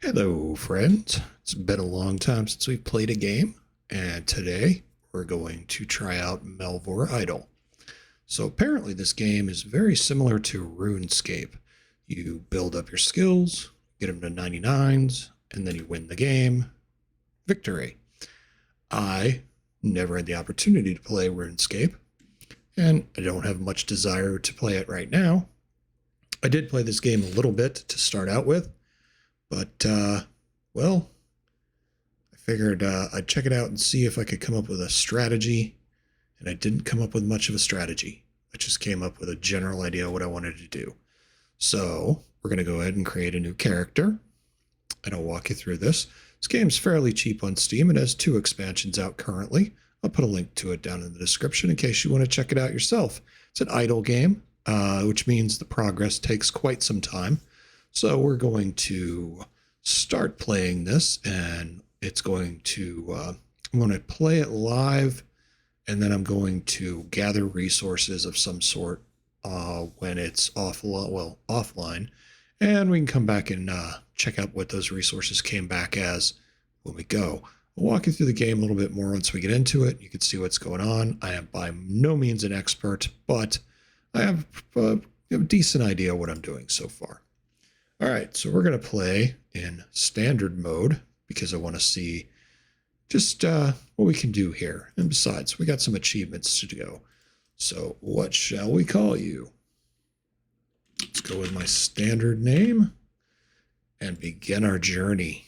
Hello, friends. It's been a long time since we've played a game, and today we're going to try out Melvor Idle. So apparently this game is very similar to RuneScape. You build up your skills, get them to 99s, and then you win the game. Victory. I never had the opportunity to play RuneScape, and I don't have much desire to play it right now. I did play this game a little bit to start out with, but, well, I figured I'd check it out and see if I could come up with a strategy, and I didn't come up with much of a strategy. I just came up with a general idea of what I wanted to do. So we're going to go ahead and create a new character, and I'll walk you through this. This game's fairly cheap on Steam. It has 2 expansions out currently. I'll put a link to it down in the description in case you want to check it out yourself. It's an idle game, which means the progress takes quite some time. So we're going to start playing this, and it's going to, I'm going to play it live, and then I'm going to gather resources of some sort when it's offline, and we can come back and check out what those resources came back as when we go. I'll walk you through the game a little bit more once we get into it. You can see what's going on. I am by no means an expert, but I have a decent idea of what I'm doing so far. All right, so we're going to play in standard mode because I want to see just what we can do here. And besides, we got some achievements to go. So what shall we call you? Let's go with my standard name and begin our journey.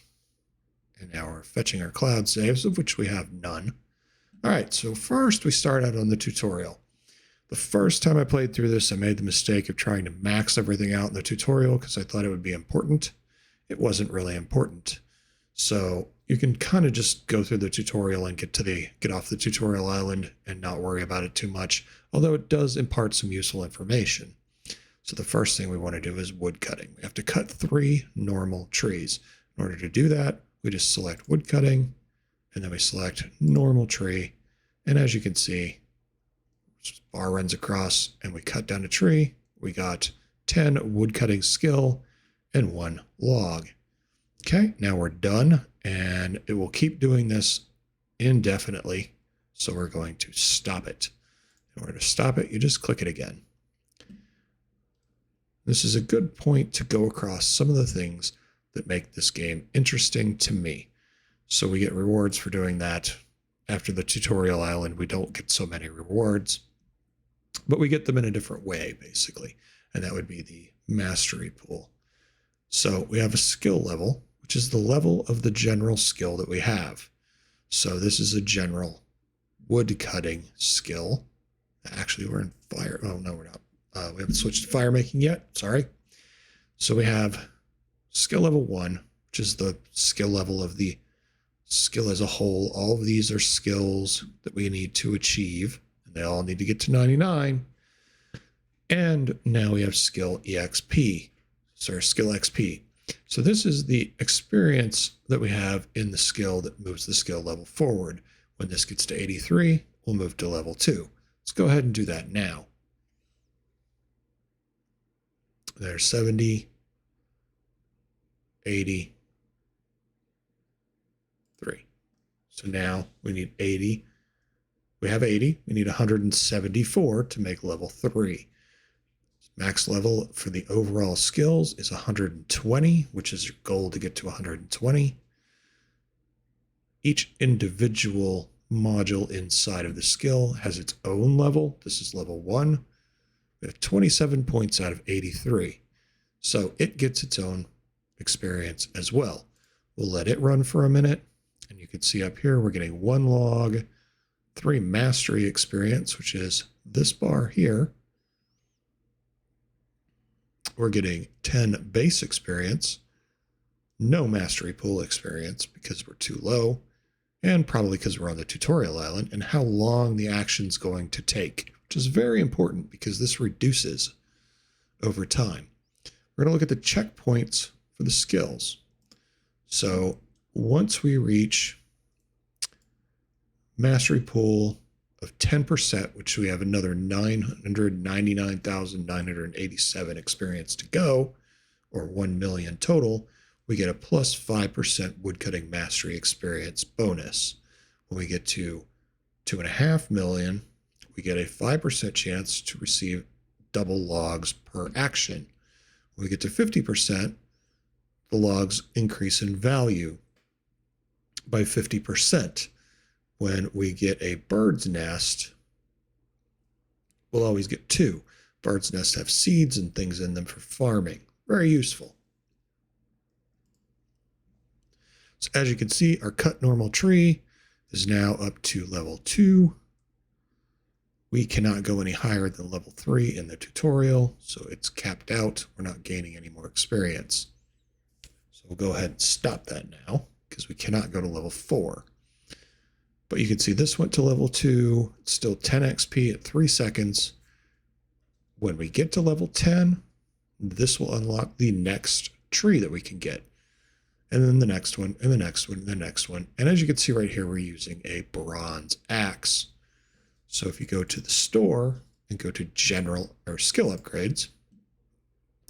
And now we're fetching our cloud saves, of which we have none. All right, so first we start out on the tutorial. The first time I played through this, I made the mistake of trying to max everything out in the tutorial because I thought it would be important. It wasn't really important. So you can kind of just go through the tutorial and get off the tutorial island and not worry about it too much, although it does impart some useful information. So the first thing we want to do is wood cutting. We have to cut 3 normal trees. In order to do that, we just select wood cutting, and then we select normal tree. And as you can see, bar runs across and we cut down a tree. We got 10 wood cutting skill and 1 log. Okay, now we're done, and it will keep doing this indefinitely. So we're going to stop it. In order to stop it, you just click it again. This is a good point to go across some of the things that make this game interesting to me. So we get rewards for doing that. After the tutorial island, we don't get so many rewards, but we get them in a different way, basically. And that would be the mastery pool. So we have a skill level, which is the level of the general skill that we have. So this is a general wood cutting skill. Actually, we're in fire. Oh, no, we're not. We haven't switched to fire making yet. Sorry. So we have skill level 1, which is the skill level of the skill as a whole. All of these are skills that we need to achieve. They all need to get to 99. And now we have skill EXP, so skill XP. So this is the experience that we have in the skill that moves the skill level forward. When this gets to 83, we'll move to level 2. Let's go ahead and do that now. There's 70, 80, 3. So now we need 80. We have 80. We need 174 to make level 3. Max level for the overall skills is 120, which is your goal to get to 120. Each individual module inside of the skill has its own level. This is level 1. We have 27 points out of 83. So it gets its own experience as well. We'll let it run for a minute. And you can see up here, we're getting 1 log, 3 mastery experience, which is this bar here. We're getting 10 base experience, no mastery pool experience because we're too low, and probably because we're on the tutorial island, and how long the action's going to take, which is very important because this reduces over time. We're going to look at the checkpoints for the skills. So once we reach mastery pool of 10%, which we have another 999,987 experience to go, or 1 million total, we get a plus 5% woodcutting mastery experience bonus. When we get to 2.5 million, we get a 5% chance to receive double logs per action. When we get to 50%, the logs increase in value by 50%. When we get a bird's nest, we'll always get 2. Bird's nests have seeds and things in them for farming. Very useful. So as you can see, our cut normal tree is now up to level 2. We cannot go any higher than level 3 in the tutorial, so it's capped out. We're not gaining any more experience. So we'll go ahead and stop that now because we cannot go to level 4. But you can see this went to level 2. It's still 10 XP at 3 seconds. When we get to level 10, this will unlock the next tree that we can get. And then the next one, and the next one, and the next one. And as you can see right here, we're using a bronze axe. So if you go to the store and go to general or skill upgrades,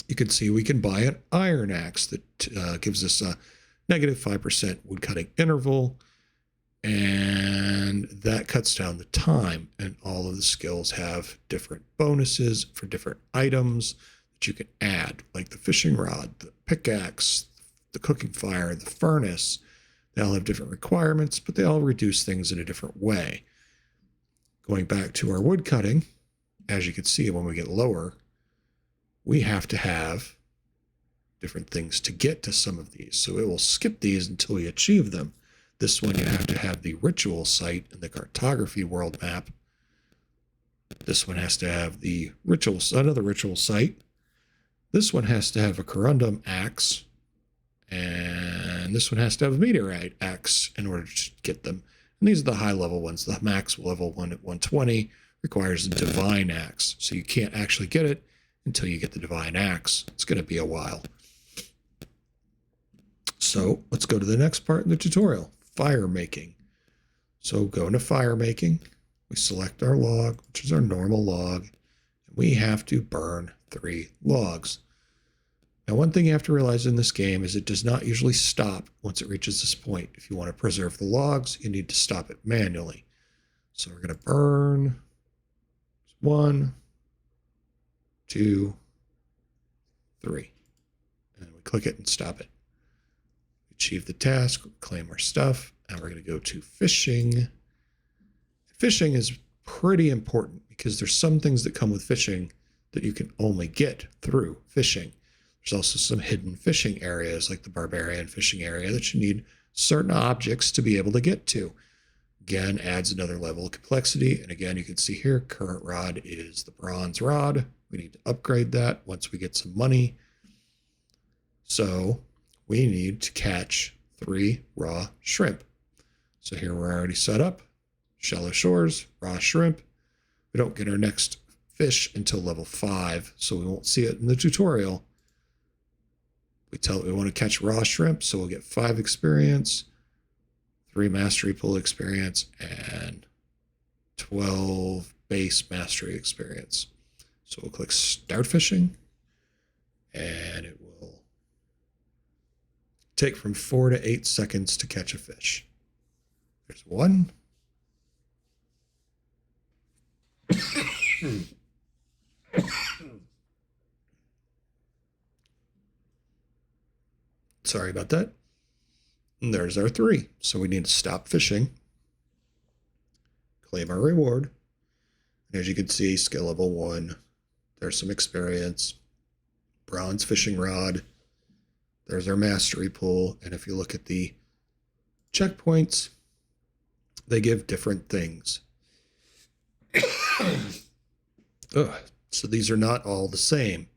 you can see we can buy an iron axe that gives us a negative 5% woodcutting interval. And that cuts down the time, and all of the skills have different bonuses for different items that you can add, like the fishing rod, the pickaxe, the cooking fire, the furnace. They all have different requirements, but they all reduce things in a different way. Going back to our wood cutting, as you can see, when we get lower, we have to have different things to get to some of these. So it will skip these until we achieve them. This one, you have to have the ritual site in the cartography world map. This one has to have the ritual, another ritual site. This one has to have a corundum axe. And this one has to have a meteorite axe in order to get them. And these are the high level ones. The max level one at 120 requires a divine axe. So you can't actually get it until you get the divine axe. It's going to be a while. So let's go to the next part in the tutorial. Fire making. So go into fire making. We select our log, which is our normal log. And we have to burn 3 logs. Now, one thing you have to realize in this game is it does not usually stop once it reaches this point. If you want to preserve the logs, you need to stop it manually. So we're going to burn 1, 2, 3. And we click it and stop it. Achieve the task, claim our stuff, and we're going to go to fishing. Fishing is pretty important because there's some things that come with fishing that you can only get through fishing. There's also some hidden fishing areas like the barbarian fishing area that you need certain objects to be able to get to. Again, adds another level of complexity. And again, you can see here, current rod is the bronze rod. We need to upgrade that once we get some money. So we need to catch 3 raw shrimp. So here we're already set up. Shallow shores, raw shrimp. We don't get our next fish until level 5, so we won't see it in the tutorial. We want to catch raw shrimp, so we'll get 5 experience, 3 mastery pool experience, and 12 base mastery experience. So we'll click start fishing, and it will take from 4 to 8 seconds to catch a fish. There's 1. Sorry about that. And there's our 3. So we need to stop fishing, claim our reward. And as you can see, skill level 1, there's some experience, bronze fishing rod. There's our mastery pool. And if you look at the checkpoints, they give different things. So these are not all the same.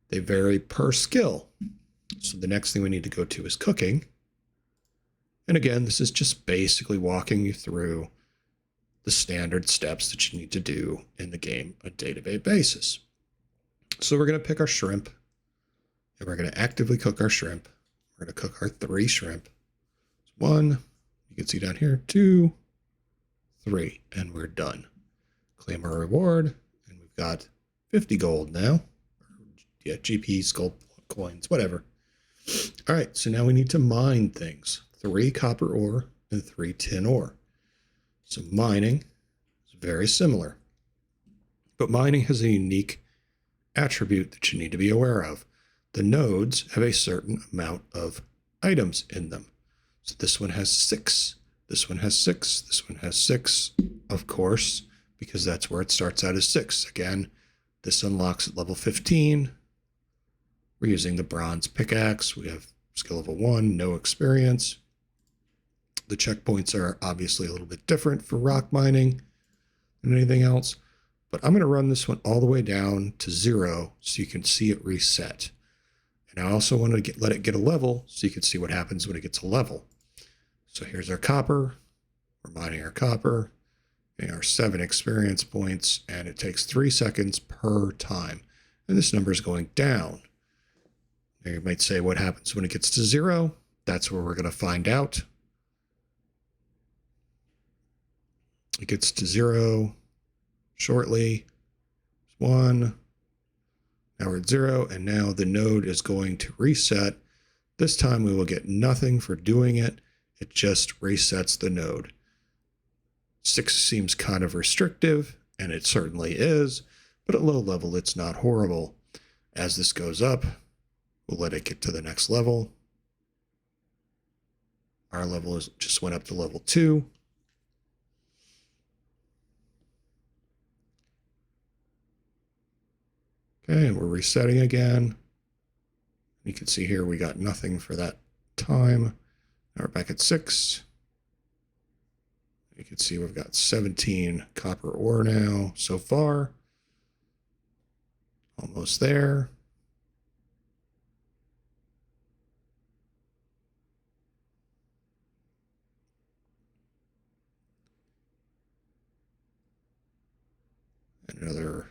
They vary per skill. So the next thing we need to go to is cooking. And again, this is just basically walking you through the standard steps that you need to do in the game on a day-to-day basis. So we're going to pick our shrimp, and we're going to actively cook our shrimp. We're going to cook our 3 shrimp. 1, you can see down here, 2, 3, and we're done. Claim our reward, and we've got 50 gold now. yeah, GPs, gold coins, whatever. All right, so now we need to mine things. 3 copper ore and 3 tin ore. So mining is very similar. But mining has a unique attribute that you need to be aware of. The nodes have a certain amount of items in them. So this one has 6, this one has 6, this one has 6, of course, because that's where it starts out as 6. Again, this unlocks at level 15. We're using the bronze pickaxe. We have skill level 1, no experience. The checkpoints are obviously a little bit different for rock mining than anything else. But I'm going to run this one all the way down to 0 so you can see it reset. And I also want to let it get a level so you can see what happens when it gets a level. So here's our copper. We're mining our copper, getting our 7 experience points, and it takes 3 seconds per time. And this number is going down. Now you might say, what happens when it gets to 0? That's where we're going to find out. It gets to 0 shortly. 1. Now we're at 0, and now the node is going to reset. This time we will get nothing for doing it. It just resets the node. 6 seems kind of restrictive, and it certainly is, but at low level it's not horrible. As this goes up, we'll let it get to the next level. Our level just went up to level 2. Okay, and we're resetting again. You can see here we got nothing for that time. Now we're back at 6. You can see we've got 17 copper ore now so far. Almost there. Another.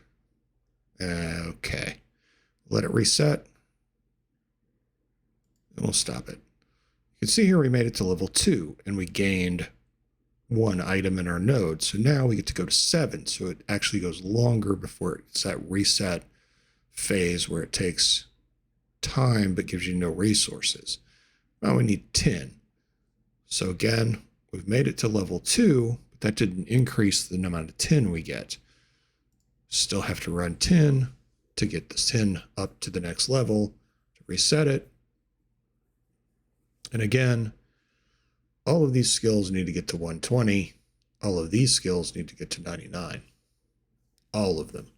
Okay. Let it reset. And we'll stop it. You can see here we made it to level 2 and we gained 1 item in our node. So now we get to go to 7. So it actually goes longer before it's that reset phase where it takes time but gives you no resources. Now we need 10. So again, we've made it to level 2, but that didn't increase the amount of tin we get. Still have to run 10 to get the tin up to the next level, to reset it. And again, all of these skills need to get to 120. All of these skills need to get to 99. All of them.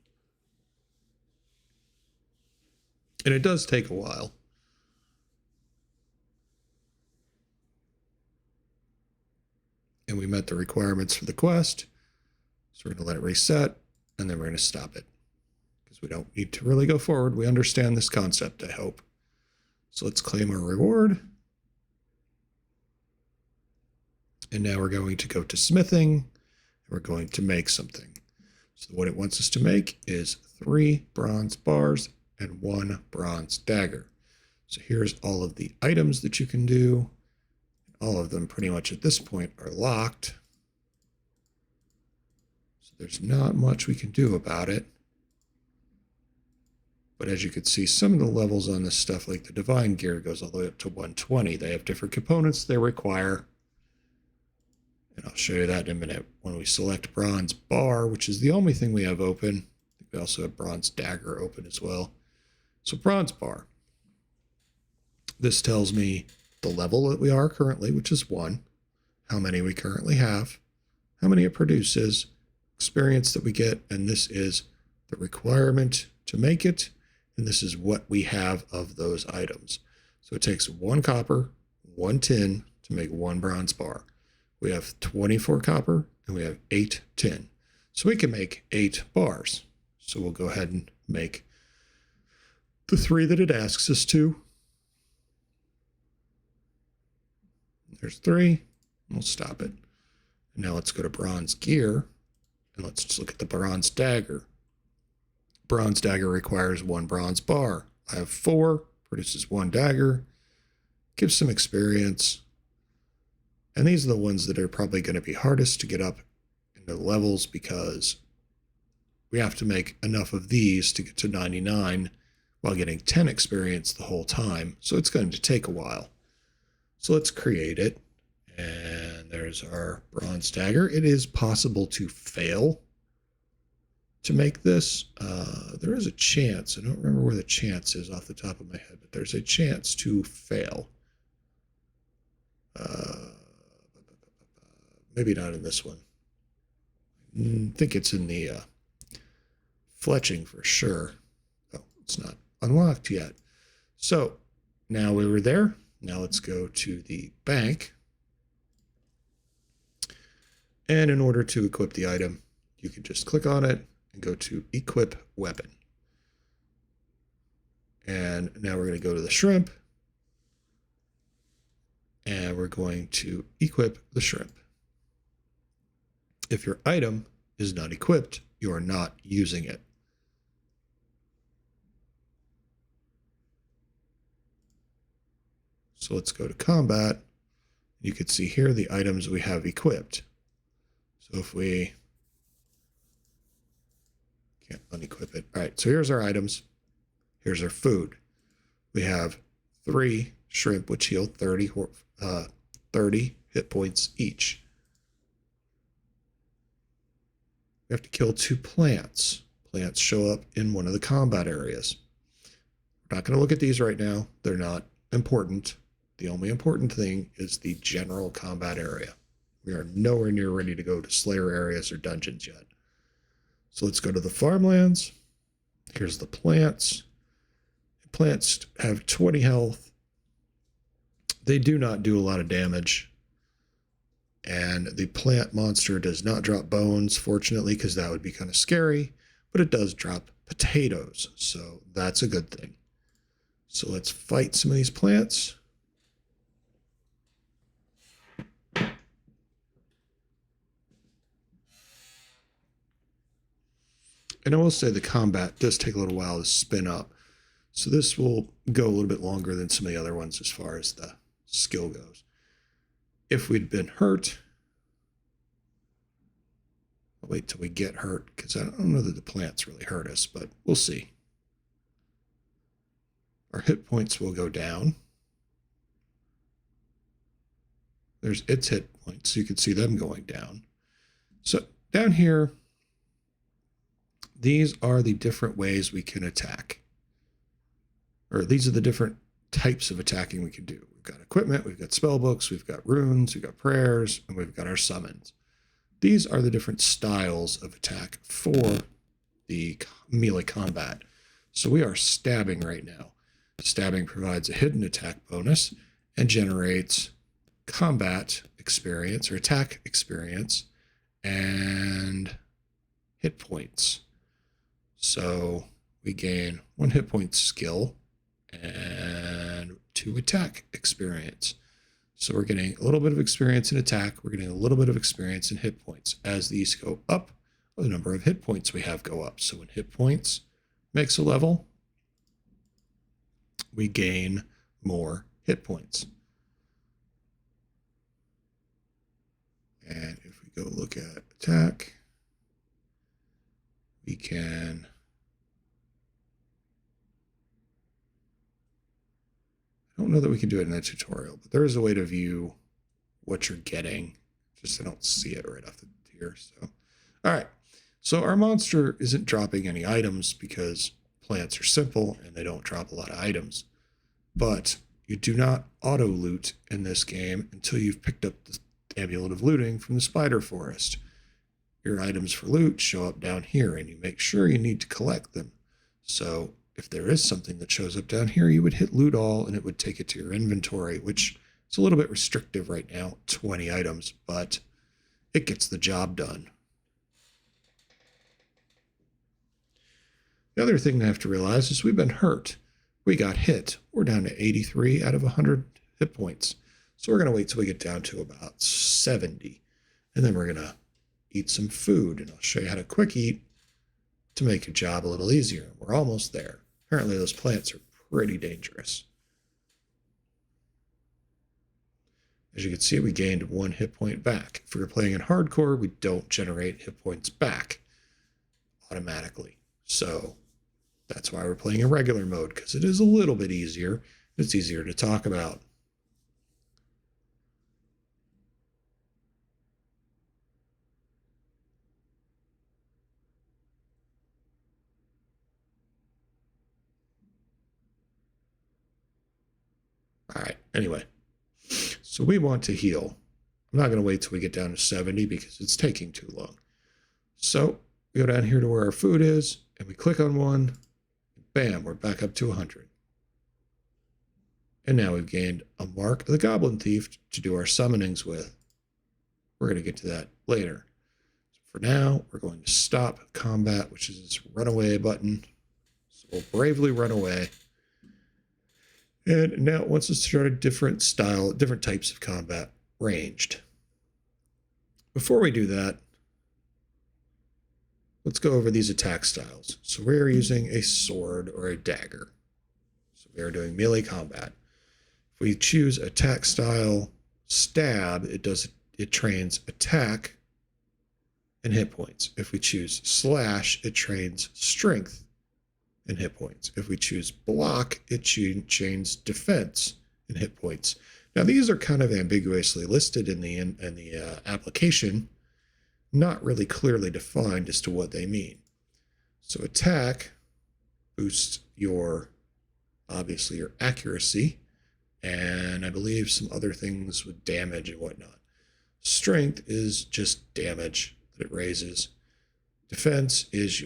And it does take a while. And we met the requirements for the quest. So we're going to let it reset, and then we're going to stop it. Because we don't need to really go forward. We understand this concept, I hope. So let's claim our reward. And now we're going to go to smithing, and we're going to make something. So what it wants us to make is 3 bronze bars and 1 bronze dagger. So here's all of the items that you can do. All of them pretty much at this point are locked. So there's not much we can do about it. But as you can see, some of the levels on this stuff, like the divine gear, goes all the way up to 120. They have different components they require. And I'll show you that in a minute when we select bronze bar, which is the only thing we have open. I think we also have bronze dagger open as well. So bronze bar. This tells me the level that we are currently, which is 1, how many we currently have, how many it produces, experience that we get, and this is the requirement to make it, and this is what we have of those items. So it takes 1 copper, 1 tin to make 1 bronze bar. We have 24 copper and we have 8 tin. So we can make 8 bars. So we'll go ahead and make the 3 that it asks us to. There's 3. We'll stop it. And now let's go to bronze gear and let's just look at the bronze dagger. Bronze dagger requires 1 bronze bar. I have 4, produces 1 dagger, gives some experience. And these are the ones that are probably going to be hardest to get up into the levels because we have to make enough of these to get to 99 while getting 10 experience the whole time. So it's going to take a while. So let's create it. And there's our bronze dagger. It is possible to fail to make this. There is a chance. I don't remember where the chance is off the top of my head, but there's a chance to fail. Maybe not in this one. I think it's in the fletching for sure. Oh, it's not unlocked yet. So now we were there. Now let's go to the bank. And in order to equip the item, you can just click on it and go to equip weapon. And now we're going to go to the shrimp. And we're going to equip the shrimp. If your item is not equipped, you are not using it. So let's go to combat. You can see here the items we have equipped. So if we can't unequip it. All right, so here's our items. Here's our food. We have 3 shrimp, which heal 30 hit points each. We have to kill 2 plants. Plants show up in one of the combat areas. We're not going to look at these right now. They're not important. The only important thing is the general combat area. We are nowhere near ready to go to Slayer areas or dungeons yet. So let's go to the farmlands. Here's the plants. Plants have 20 health. They do not do a lot of damage. And the plant monster does not drop bones, fortunately, because that would be kind of scary. But it does drop potatoes, so that's a good thing. So let's fight some of these plants. And I will say the combat does take a little while to spin up. So this will go a little bit longer than some of the other ones as far as the skill goes. If we'd been hurt, I'll wait till we get hurt because I don't know that the plants really hurt us, but we'll see. Our hit points will go down. There's its hit points, so you can see them going down. So down here, these are the different ways we can attack. Or these are the different types of attacking we can do. We've got equipment, we've got spell books, we've got runes, we've got prayers, and we've got our summons. These are the different styles of attack for the melee combat. So we are stabbing right now. Stabbing provides a hidden attack bonus and generates combat experience or attack experience and hit points. So we gain 1 hit point skill and 2 attack experience. So we're getting a little bit of experience in attack. We're getting a little bit of experience in hit points. As these go up, the number of hit points we have go up. So when hit points makes a level, we gain more hit points. And if we go look at attack, we can I don't know that we can do it in that tutorial, but there is a way to view what you're getting. Just I don't see it right off the tier. So, all right. So our monster isn't dropping any items because plants are simple and they don't drop a lot of items. But you do not auto loot in this game until you've picked up the amulet of looting from the spider forest. Your items for loot show up down here, and you make sure you need to collect them. So if there is something that shows up down here, you would hit loot all and it would take it to your inventory, which is a little bit restrictive right now, 20 items, but it gets the job done. The other thing to have to realize is we've been hurt. We got hit. We're down to 83 out of 100 hit points. So we're going to wait till we get down to about 70. And then we're going to eat some food. And I'll show you how to quick eat to make your job a little easier. We're almost there. Apparently those plants are pretty dangerous. As you can see, we gained 1 hit point back. If we were playing in hardcore, we don't generate hit points back automatically. So That's why we're playing in regular mode, because it is a little bit easier. It's easier to talk about. All right, anyway. So we want to heal. I'm not going to wait till we get down to 70 because it's taking too long. So we go down here to where our food is, and we click on one. Bam, we're back up to 100. And now we've gained a mark of the Goblin Thief to do our summonings with. We're going to get to that later. So for now, we're going to stop combat, which is this runaway button. So we'll bravely run away. And now it wants us to start a different style, different types of combat, ranged. Before we do that, let's go over these attack styles. So we are using a sword or a dagger. So we are doing melee combat. If we choose attack style stab, it trains attack and hit points. If we choose slash, it trains strength and hit points. If we choose block, it chains defense and hit points. Now these are kind of ambiguously listed in the application, not really clearly defined as to what they mean. So attack boosts obviously your accuracy, and I believe some other things with damage and whatnot. Strength is just damage that it raises. Defense is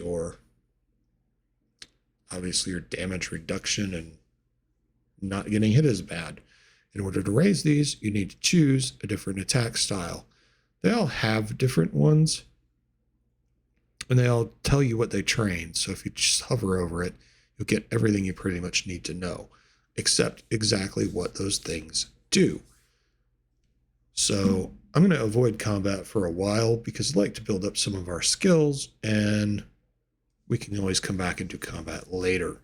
obviously your damage reduction and not getting hit as bad. In order to raise these, you need to choose a different attack style. They all have different ones, and they all tell you what they train. So if you just hover over it, you'll get everything you pretty much need to know, except exactly what those things do. So I'm going to avoid combat for a while because I'd like to build up some of our skills, and we can always come back and do combat later.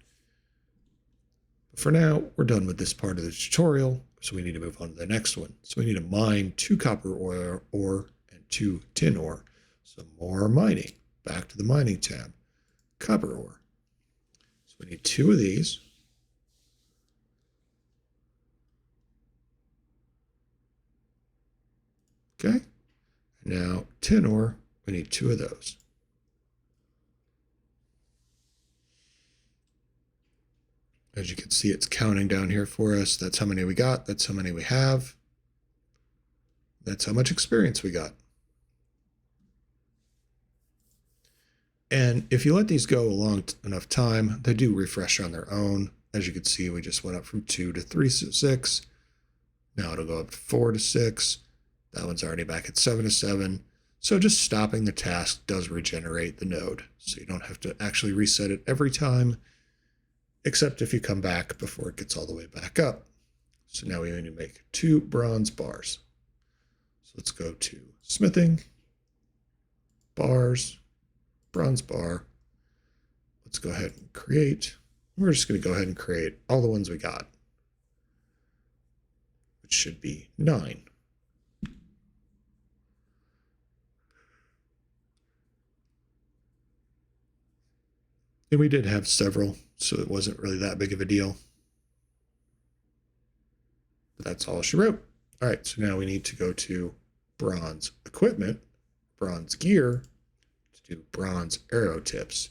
But for now, we're done with this part of the tutorial, so we need to move on to the next one. So we need to mine 2 copper ore and 2 tin ore. So more mining. Back to the mining tab. Copper ore. So we need 2 of these. Okay. Now tin ore, we need 2 of those. As you can see, it's counting down here for us. That's how many we got. That's how many we have. That's how much experience we got. And if you let these go a long enough time, they do refresh on their own. As you can see, we just went up from 2 to 3 to 6. Now it'll go up to 4 to 6. That one's already back at 7 to 7. So just stopping the task does regenerate the node. So you don't have to actually reset it every time, except if you come back before it gets all the way back up. So now we need to make 2 bronze bars. So let's go to smithing, bars, bronze bar. Let's go ahead and create. We're just going to go ahead and create all the ones we got, which should be 9. And we did have several, so it wasn't really that big of a deal. But that's all she wrote. All right, so now we need to go to bronze equipment, bronze gear, to do bronze arrow tips.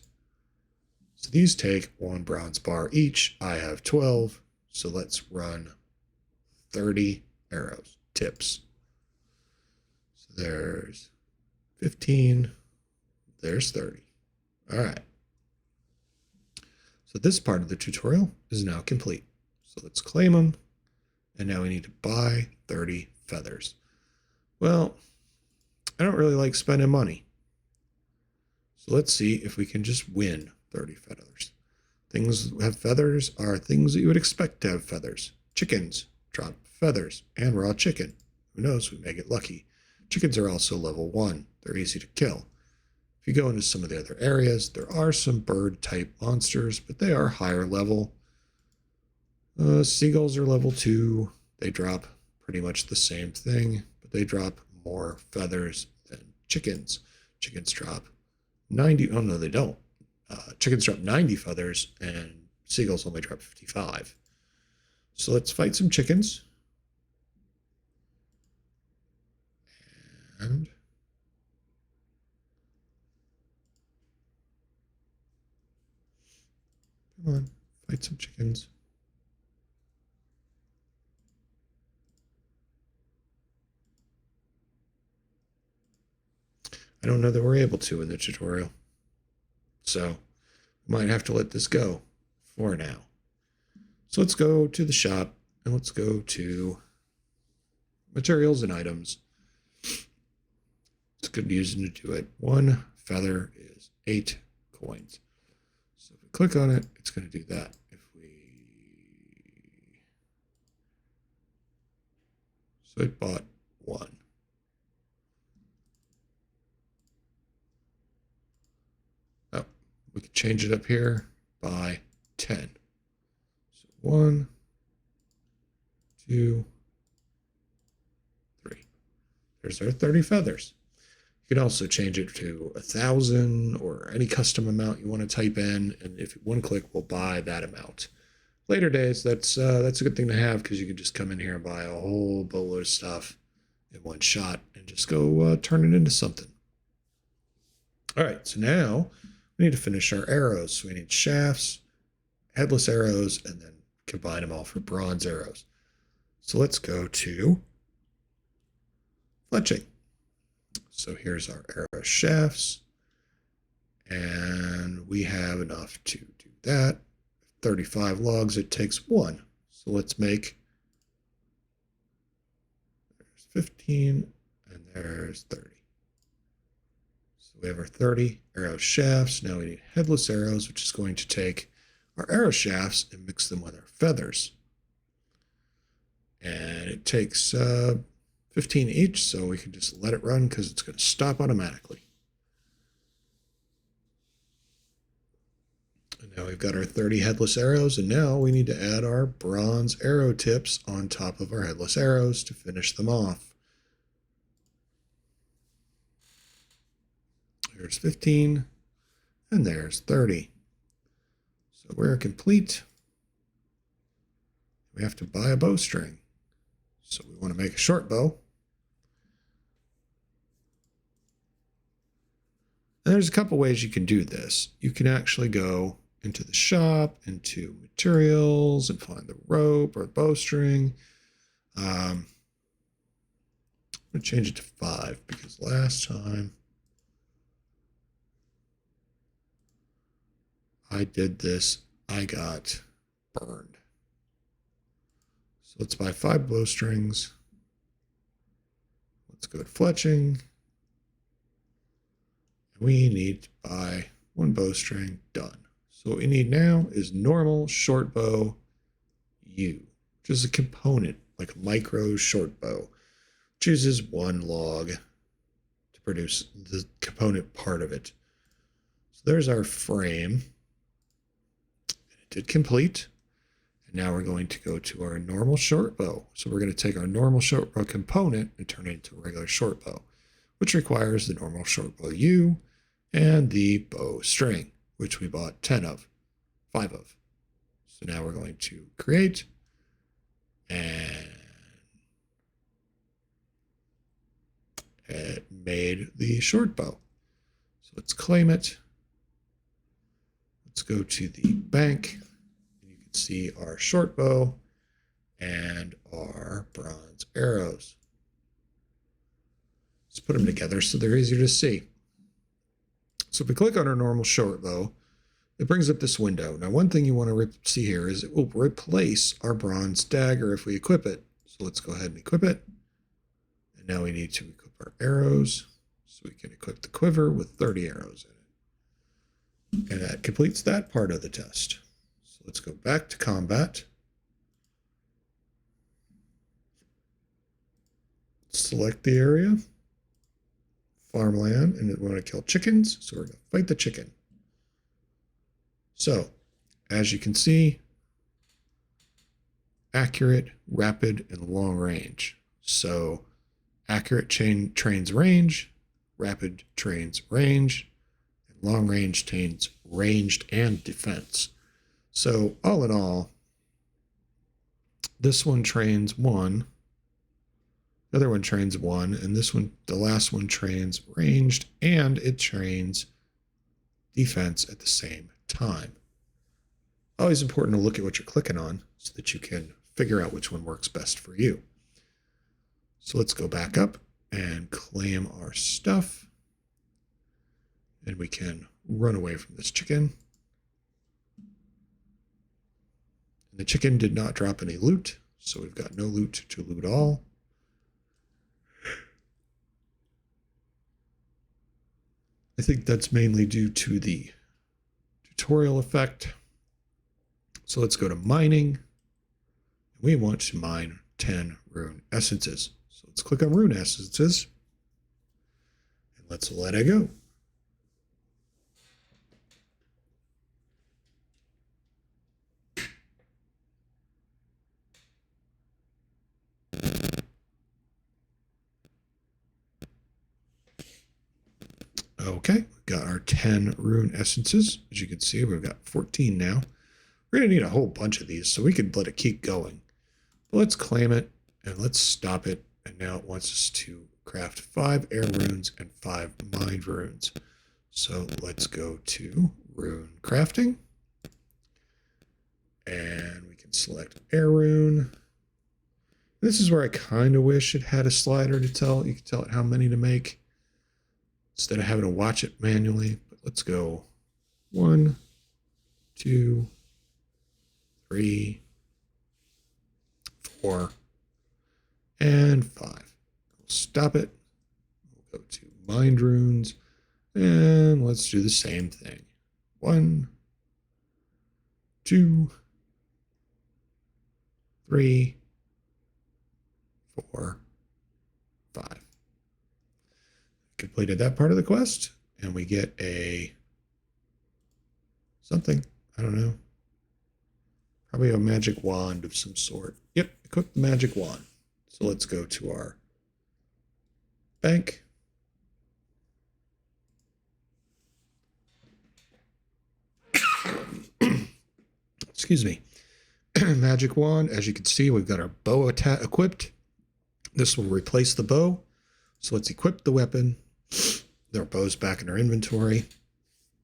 So these take 1 bronze bar each. I have 12, so let's run 30 arrows, tips. So there's 15, there's 30. All right. So this part of the tutorial is now complete. So let's claim them. And now we need to buy 30 feathers. Well, I don't really like spending money. So let's see if we can just win 30 feathers. Things that have feathers are things that you would expect to have feathers. Chickens drop feathers and raw chicken. Who knows, we may get lucky. Chickens are also level 1. They're easy to kill. If you go into some of the other areas, there are some bird-type monsters, but they are higher level. Seagulls are level 2. They drop pretty much the same thing, but they drop more feathers than chickens. Chickens drop 90. Oh, no, they don't. chickens drop 90 feathers and seagulls only drop 55. So let's fight some chickens. And come on, fight some chickens. I don't know that we're able to in the tutorial. So we might have to let this go for now. So let's go to the shop and let's go to materials and items. It's good using to do it. 1 feather is 8 coins. So if we click on it, it's going to do that. So it bought 1. Oh, we can change it up here by 10. So 1, 2, 3. There's our 30 feathers. You can also change it to 1,000 or any custom amount you want to type in, and if one click will buy that amount. Later days, that's a good thing to have because you can just come in here and buy a whole boatload of stuff in one shot and just go turn it into something. All right, so now we need to finish our arrows. So we need shafts, headless arrows, and then combine them all for bronze arrows. So let's go to fletching. So here's our arrow shafts, and we have enough to do that. 35 logs, it takes 1. So let's make, there's 15, and there's 30. So we have our 30 arrow shafts. Now we need headless arrows, which is going to take our arrow shafts and mix them with our feathers. And it takes 15 each, so we can just let it run because it's going to stop automatically. And now we've got our 30 headless arrows, and now we need to add our bronze arrow tips on top of our headless arrows to finish them off. There's 15, and there's 30. So we're complete. We have to buy a bowstring. So we want to make a short bow. And there's a couple ways you can do this. You can actually go into the shop, into materials, and find the rope or the bowstring. I'm going to change it to 5 because last time I did this, I got burned. So let's buy 5 bowstrings. Let's go to fletching. We need to buy 1 bowstring, done. So what we need now is normal short bow U, which is a component, like a micro short bow, which uses 1 log to produce the component part of it. So there's our frame. It did complete. And now we're going to go to our normal short bow. So we're going to take our normal short bow component and turn it into a regular short bow, which requires the normal short bow U and the bow string, which we bought 5 of. So now we're going to create, and it made the short bow. So let's claim it. Let's go to the bank. You can see our short bow and our bronze arrows. Let's put them together so they're easier to see. So if we click on our normal short bow, it brings up this window. Now, one thing you want to see here is it will replace our bronze dagger if we equip it. So let's go ahead and equip it. And now we need to equip our arrows. So we can equip the quiver with 30 arrows in it. And that completes that part of the test. So let's go back to combat. Select the area. Farmland, and we want to kill chickens, so we're going to fight the chicken. So, as you can see, accurate, rapid, and long range. So, accurate trains range, rapid trains range, and Long range trains ranged and defense. So all in all, this one trains 1, the other one trains 1, and this one, the last one, trains ranged and it trains defense at the same time. Always important to look at what you're clicking on so that you can figure out which one works best for you. So let's go back up and claim our stuff. And we can run away from this chicken. And the chicken did not drop any loot, so we've got no loot to loot all. I think that's mainly due to the tutorial effect. So let's go to mining. We want to mine 10 rune essences. So let's click on rune essences and let's let it go. Okay, we've got our 10 rune essences. As you can see, we've got 14 now. We're going to need a whole bunch of these, so we could let it keep going. But let's claim it, and let's stop it. And now it wants us to craft 5 air runes and 5 mind runes. So let's go to rune crafting. And we can select air rune. This is where I kind of wish it had a slider to tell. You can tell it how many to make, instead of having to watch it manually. But let's go 1, 2, 3, 4, and 5. We'll stop it. We'll go to mind runes, and let's do the same thing. 1, 2, 3, 4, 5. Completed that part of the quest, and we get a something. I don't know. Probably a magic wand of some sort. Yep, equip the magic wand. So let's go to our bank. Excuse me. Magic wand. As you can see, we've got our bow equipped. This will replace the bow. So let's equip the weapon. Our bow's back in our inventory.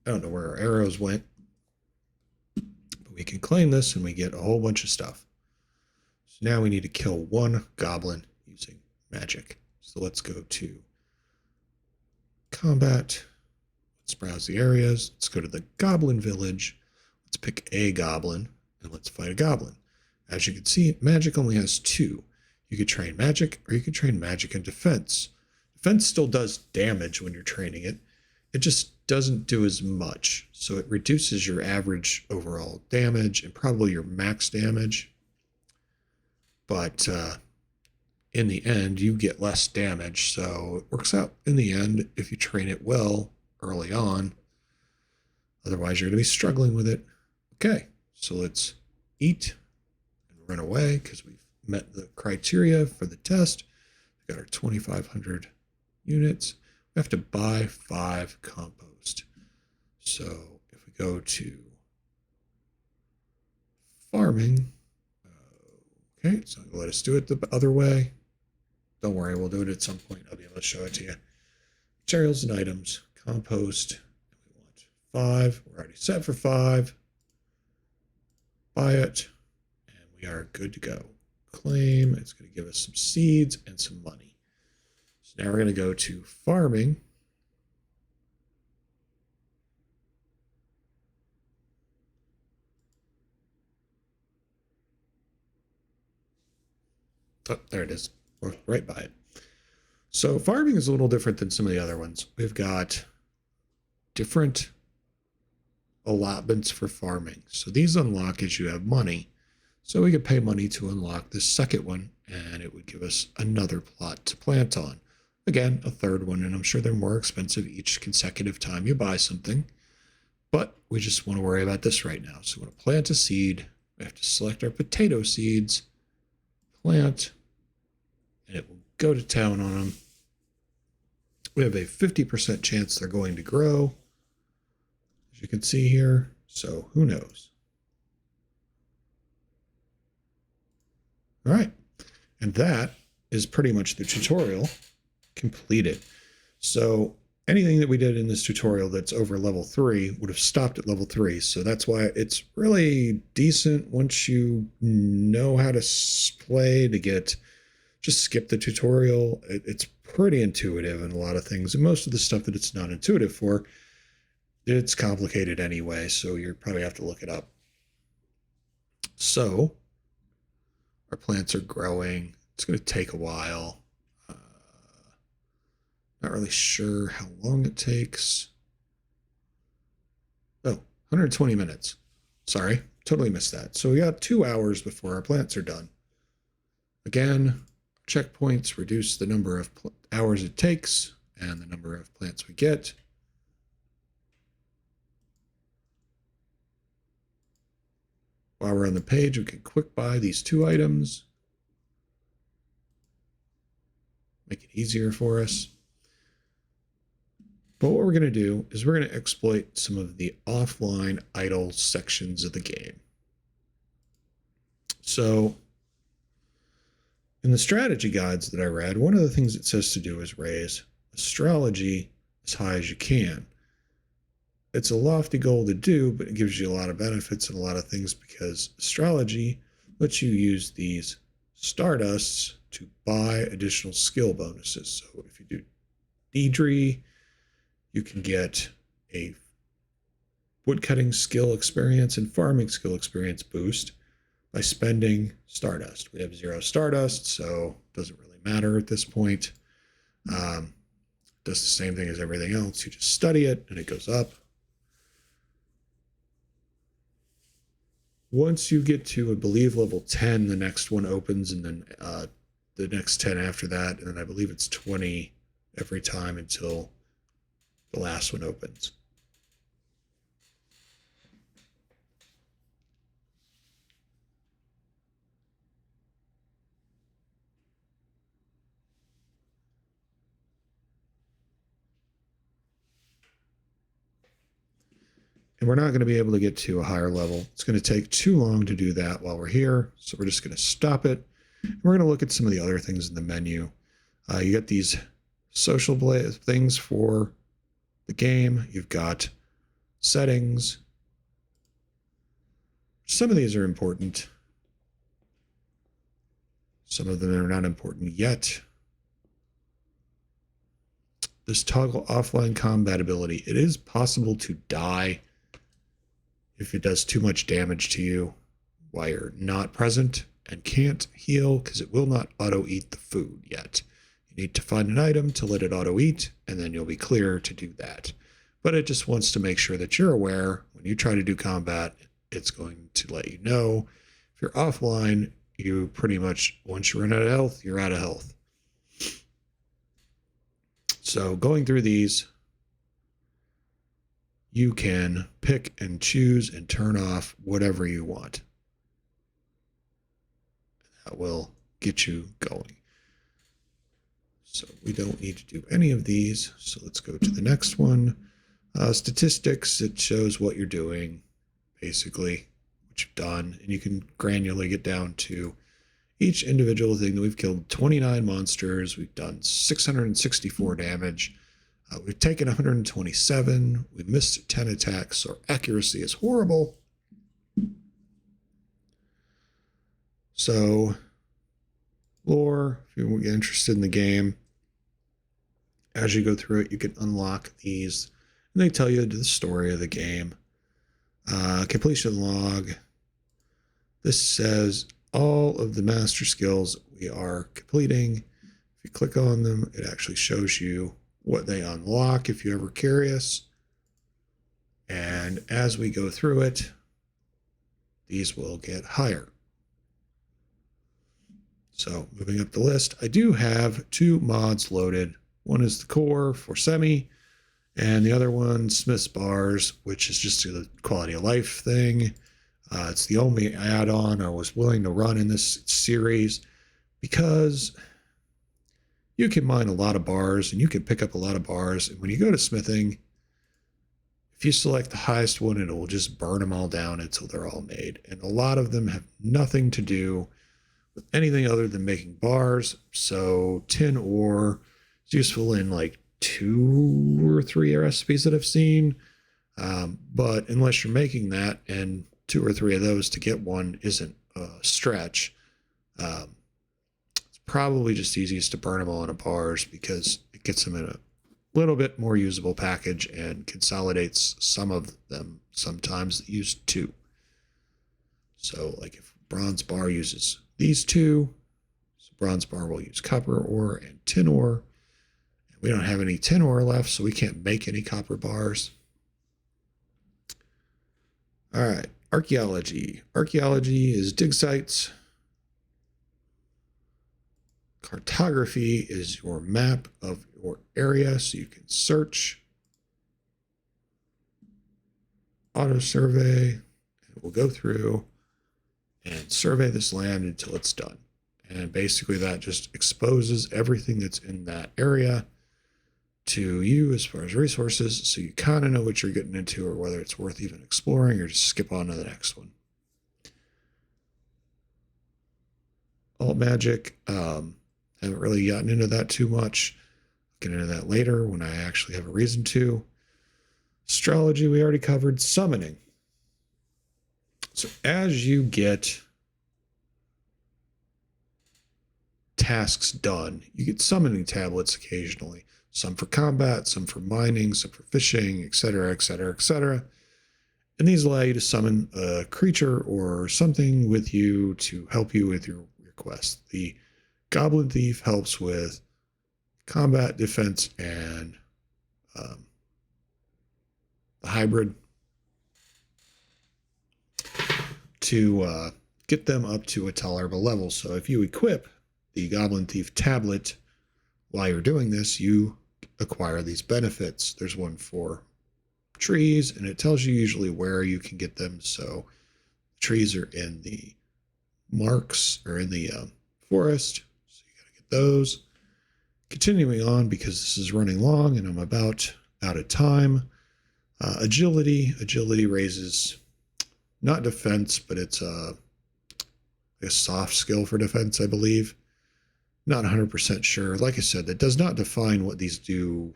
I don't know where our arrows went. But we can claim this and we get a whole bunch of stuff. So now we need to kill 1 goblin using magic. So let's go to combat. Let's browse the areas. Let's go to the goblin village. Let's pick a goblin and let's fight a goblin. As you can see, magic only has 2. You could train magic or you could train magic and defense. Defense still does damage when you're training it. It just doesn't do as much. So it reduces your average overall damage and probably your max damage. But in the end, you get less damage. So it works out in the end if you train it well early on. Otherwise, you're going to be struggling with it. Okay, so let's eat and run away because we've met the criteria for the test. We've got our 2,500 units. We have to buy 5 compost. So if we go to farming, okay, it's not going to let us do it the other way. Don't worry, we'll do it at some point. I'll be able to show it to you. Materials and items, compost. We want 5. We're already set for 5. Buy it, and we are good to go. Claim. It's going to give us some seeds and some money. So now we're going to go to farming. Oh, there it is. We're right by it. So farming is a little different than some of the other ones. We've got different allotments for farming. So these unlock as you have money. So we could pay money to unlock this second one, and it would give us another plot to plant on. Again, a third one, and I'm sure they're more expensive each consecutive time you buy something. But we just want to worry about this right now. So we want to plant a seed. We have to select our potato seeds, plant, and it will go to town on them. We have a 50% chance they're going to grow. as you can see here. So who knows? All right. And that is pretty much the tutorial completed. So anything that we did in this tutorial that's over level 3 would have stopped at level 3. So that's why it's really decent once you know how to play to just skip the tutorial. It's pretty intuitive in a lot of things. And most of the stuff that it's not intuitive for, it's complicated anyway. So you probably have to look it up. So our plants are growing. It's going to take a while. Not really sure how long it takes. Oh, 120 minutes. Sorry, totally missed that. So we got 2 hours before our plants are done. Again, checkpoints reduce the number of hours it takes and the number of plants we get. While we're on the page, we can quick buy these 2 items. Make it easier for us. But what we're going to do is we're going to exploit some of the offline idle sections of the game. So in the strategy guides that I read, one of the things it says to do is raise astrology as high as you can. It's a lofty goal to do, but it gives you a lot of benefits and a lot of things because astrology lets you use these stardusts to buy additional skill bonuses. So if you do Deidre, you can get a woodcutting skill experience and farming skill experience boost by spending Stardust. We have 0 Stardust, so it doesn't really matter at this point. Does the same thing as everything else. You just study it and it goes up. Once you get to, I believe, level 10, the next one opens, and then the next 10 after that, and then I believe it's 20 every time until the last one opens. And we're not going to be able to get to a higher level. It's going to take too long to do that while we're here. So we're just going to stop it. And we're going to look at some of the other things in the menu. You got these social things for the game. You've got settings. Some of these are important. Some of them are not important yet. This toggle offline combat ability. It is possible to die if it does too much damage to you while you're not present and can't heal because it will not auto-eat the food yet. You need to find an item to let it auto-eat, and then you'll be clear to do that. But it just wants to make sure that you're aware when you try to do combat, it's going to let you know. If you're offline, you pretty much, once you run out of health, you're out of health. So going through these, you can pick and choose and turn off whatever you want. That will get you going. So we don't need to do any of these. So let's go to the next one. Statistics, it shows what you're doing, basically, what you've done. And you can granularly get down to each individual thing that we've killed 29 monsters. We've done 664 damage. We've taken 127. We missed 10 attacks. Our accuracy is horrible. So, lore, if you get interested in the game, as you go through it, you can unlock these. And they tell you the story of the game. Completion log. This says all of the master skills we are completing. If you click on them, it actually shows you what they unlock if you're ever curious. And as we go through it, these will get higher. So moving up the list, I do have 2 mods loaded. One is the core for semi, and the other one, Smith's Bars, which is just a quality of life thing. It's the only add-on I was willing to run in this series because you can mine a lot of bars and you can pick up a lot of bars. And when you go to smithing, If you select the highest one, it will just burn them all down until they're all made. And a lot of them have nothing to do with anything other than making bars. So tin ore is useful in like 2 or 3 recipes that I've seen. But unless you're making that, and 2 or 3 of those to get one isn't a stretch, it's probably just easiest to burn them all into bars because it gets them in a little bit more usable package and consolidates some of them sometimes that use 2. So like if bronze bar uses these 2, so bronze bar will use copper ore and tin ore. And we don't have any tin ore left, so we can't make any copper bars. All right, archaeology. Archaeology is dig sites. Cartography is your map of your area, so you can search. Auto survey, and we'll go through and survey this land until it's done. And basically that just exposes everything that's in that area to you as far as resources, so you kind of know what you're getting into or whether it's worth even exploring or just skip on to the next one. Alt magic, haven't really gotten into that too much. I'll get into that later when I actually have a reason to. Astrology, we already covered. Summoning. So as you get tasks done, you get summoning tablets occasionally. Some for combat, some for mining, some for fishing, etc., etc., etc. And these allow you to summon a creature or something with you to help you with your quest. The Goblin Thief helps with combat, defense, and the hybrid to get them up to a tolerable level. So if you equip the Goblin Thief tablet while you're doing this, you acquire these benefits. There's one for trees, and it tells you usually where you can get them. So trees are in the marks or in the forest, so you got to get those. Continuing on, because this is running long and I'm about out of time. Agility raises not defense, but it's a soft skill for defense, I believe. Not 100% sure. Like I said, that does not define what these do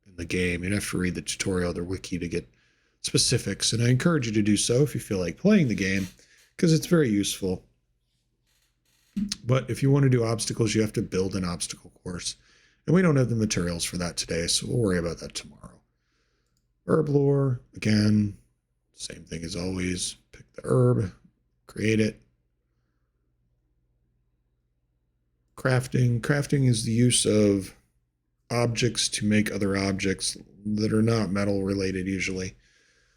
in the game. You'd have to read the tutorial, the wiki, to get specifics, and I encourage you to do so if you feel like playing the game, because it's very useful. But if you want to do obstacles, you have to build an obstacle course, and we don't have the materials for that today, so we'll worry about that tomorrow. Herb lore, again, same thing as always. Pick the herb, create it. Crafting is the use of objects to make other objects that are not metal related usually.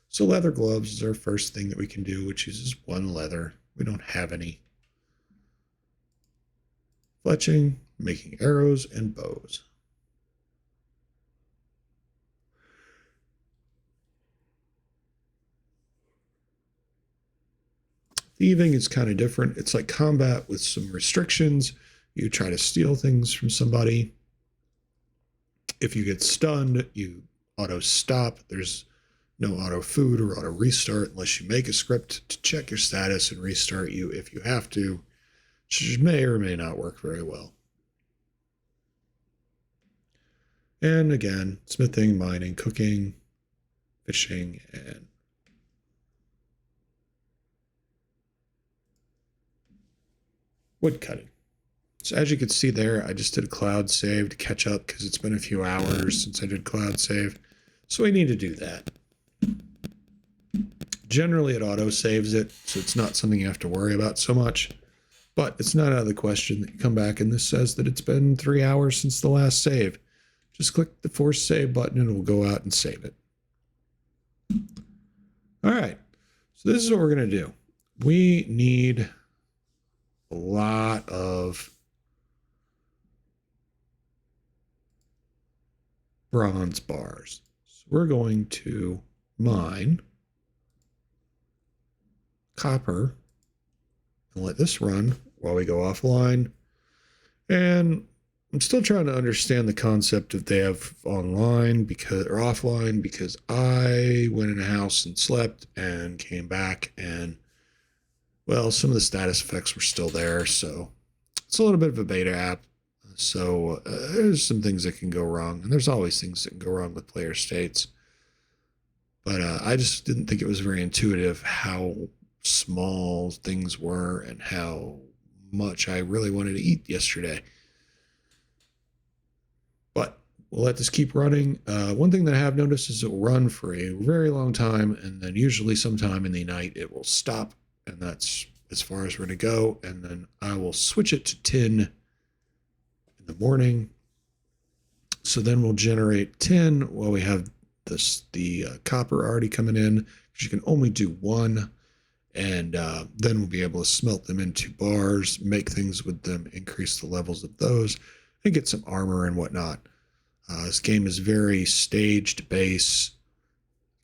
So leather gloves is our first thing that we can do, which uses 1 leather. We don't have any. Fletching, making arrows and bows. Thieving is kind of different. It's like combat with some restrictions. You try to steal things from somebody. If you get stunned, you auto stop. There's no auto food or auto restart unless you make a script to check your status and restart you if you have to, which may or may not work very well. And again, smithing, mining, cooking, fishing, and wood cutting. So as you can see there, I just did a cloud save to catch up because it's been a few hours since I did cloud save. So we need to do that. Generally, it auto saves it, so it's not something you have to worry about so much. But it's not out of the question that you come back and this says that it's been 3 hours since the last save. Just click the force save button and it will go out and save it. All right, so this is what we're going to do. We need a lot of bronze bars. So we're going to mine copper and let this run while we go offline. And I'm still trying to understand the concept of they have online because or offline because I went in a house and slept and came back and well, some of the status effects were still there, so it's a little bit of a beta app. So there's some things that can go wrong, and there's always things that can go wrong with player states. But I just didn't think it was very intuitive how small things were and how much I really wanted to eat yesterday. But we'll let this keep running. One thing that I have noticed is it will run for a very long time, and then usually sometime in the night it will stop, and that's as far as we're going to go. And then I will switch it to tin in the morning. So then we'll generate tin while we have the copper already coming in, because you can only do one. And then we'll be able to smelt them into bars, make things with them, increase the levels of those, and get some armor and whatnot. This game is very staged base.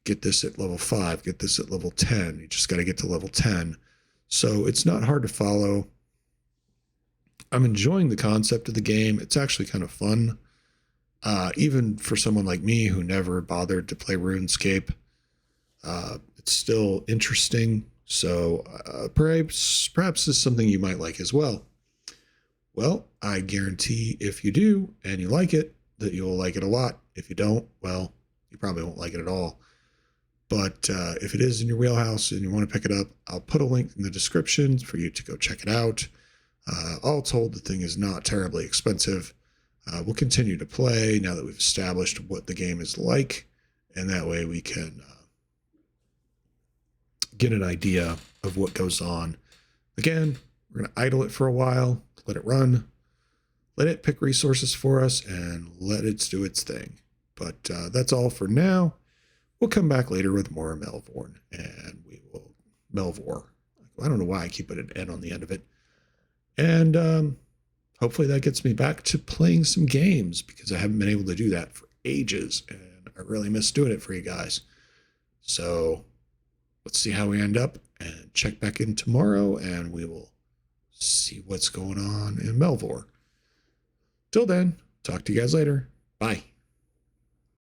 Get this at level 5, get this at level 10. You just got to get to level 10. So it's not hard to follow. I'm enjoying the concept of the game. It's actually kind of fun. Even for someone like me who never bothered to play RuneScape, it's still interesting. So perhaps this is something you might like as well. Well, I guarantee if you do and you like it, that you'll like it a lot. If you don't, well, you probably won't like it at all. But if it is in your wheelhouse and you want to pick it up, I'll put a link in the description for you to go check it out. All told, the thing is not terribly expensive. We'll continue to play now that we've established what the game is like, and that way we can get an idea of what goes on. Again, we're going to idle it for a while, let it run, let it pick resources for us, and let it do its thing. But that's all for now. We'll come back later with more Melvor, and we will Melvor. I don't know why I keep putting an N on the end of it. And hopefully that gets me back to playing some games, because I haven't been able to do that for ages, and I really miss doing it for you guys. So let's see how we end up, and check back in tomorrow, and we will see what's going on in Melvor. Till then, talk to you guys later. Bye.